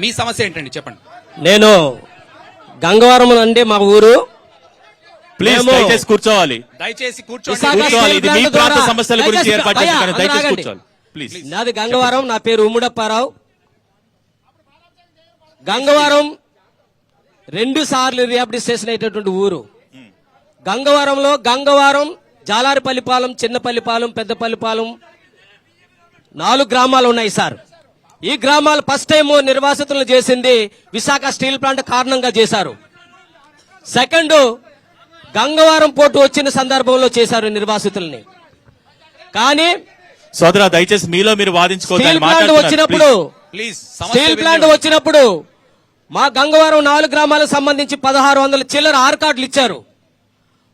మీ సమస్య ఏంటండి చెప్పండి. నేను గంగవరం అండి మా ఊరు. ప్లీజ్ దయచేసి కూర్చోవాలి. దయచేసి కూర్చోవాలి. ఇది మీ ప్రాంత సమస్యల గురించి ఏర్పాటు చేశారు. దయచేసి కూర్చోవాలి ప్లీజ్. నాది గంగవరం, నా పేరు ఉమ్ముడప్పారావు. గంగవరం 2 సార్లు రీహాబిలిటేషన్ అయినటువంటి ఊరు. గంగవరంలో గంగవరం, జాలారిపల్లిపాలెం, చిన్నపల్లిపాలెం, పెద్దపల్లిపాలెం 4 గ్రామాలు ఉన్నాయి సార్. ఈ గ్రామాలు ఫస్ట్ టైం నిర్వాసితులను చేసింది విశాఖ స్టీల్ ప్లాంట్ కారణంగా చేశారు. సెకండ్ గంగవరం పోర్టు వచ్చిన సందర్భంలో చేశారు నిర్వాసితుల్ని. కానీ సోదరా దయచేసి మీలో మీరు వాదించుకోవాలి. స్టీల్ ప్లాంట్ వచ్చినప్పుడు మా గంగవరం 4 గ్రామాలకు సంబంధించి 1600 చిల్లర ఆర్ కార్డులు ఇచ్చారు.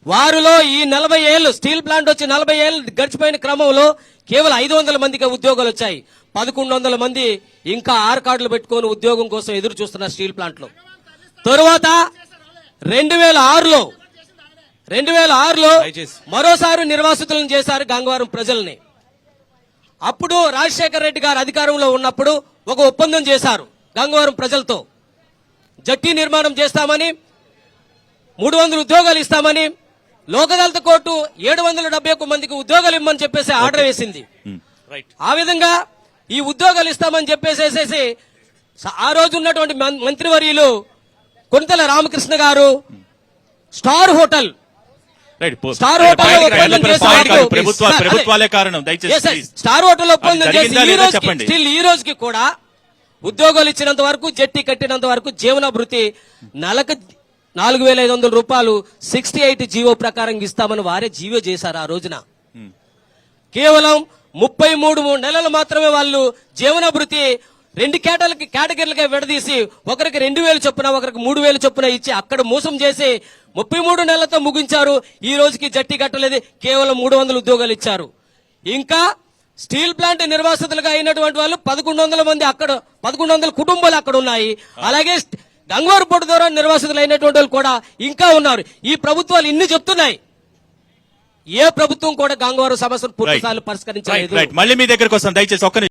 వారిలో ఈ 40 ఏళ్ళు స్టీల్ ప్లాంట్ వచ్చి 40 ఏళ్ళు గడిచిపోయిన క్రమంలో కేవలం 500 మందికి ఉద్యోగాలు వచ్చాయి. 1100 మంది ఇంకా ఆర్ కార్డులు పెట్టుకుని ఉద్యోగం కోసం ఎదురు చూస్తున్నారు స్టీల్ ప్లాంట్ లో. తరువాత 2006లో మరోసారి నిర్వాసితులను చేశారు గంగవరం ప్రజల్ని. అప్పుడు రాజశేఖర రెడ్డి గారు అధికారంలో ఉన్నప్పుడు ఒక ఒప్పందం చేశారు గంగవరం ప్రజలతో. జట్టి నిర్మాణం చేస్తామని, 300 ఉద్యోగాలు ఇస్తామని, లోక్ అదాలత్ కోర్టు 771 మందికి ఉద్యోగాలు ఇమ్మని చెప్పేసి ఆర్డర్ వేసింది. ఆ విధంగా ఈ ఉద్యోగాలు ఇస్తామని చెప్పేసేసి ఆ రోజు ఉన్నటువంటి మంత్రివర్యులు కొనితెల రామకృష్ణ గారు స్టార్ హోటల్ ఒప్పందం చేసి ఈ రోజుకి కూడా ఉద్యోగాలు ఇచ్చినంత వరకు, జట్టి కట్టినంత వరకు జీవనాభివృద్ధి నెలకు 4500 రూపాయలు 68 జీవో ప్రకారం ఇస్తామని వారే జీవో చేశారు. ఆ రోజున కేవలం 33 నెలలు మాత్రమే వాళ్ళు జీవనాభివృద్ధి 2 కేటగిరీలుగా విడదీసి ఒకరికి 2000 చొప్పున, ఒకరికి 3000 చొప్పున ఇచ్చి అక్కడ మోసం చేసి 33 నెలలతో ముగించారు. ఈ రోజుకి జట్టి కట్టలేదు, కేవలం 300 ఉద్యోగాలు ఇచ్చారు. ఇంకా స్టీల్ ప్లాంట్ నిర్వాసితులుగా అయినటువంటి వాళ్ళు 1100 మంది అక్కడ, 1100 కుటుంబాలు అక్కడ ఉన్నాయి. అలాగే గంగవరం పోర్టు ద్వారా నిర్వాసితులు అయినటువంటి వాళ్ళు కూడా ఇంకా ఉన్నారు. ఈ ప్రభుత్వాలు ఇన్ని చెప్తున్నాయి, ఏ ప్రభుత్వం కూడా గంగవరం సమస్యను పూర్తిస్థాయిలో పరిష్కరించలేదు. మళ్ళీ మీ దగ్గరకు వస్తాను దయచేసి ఒక్క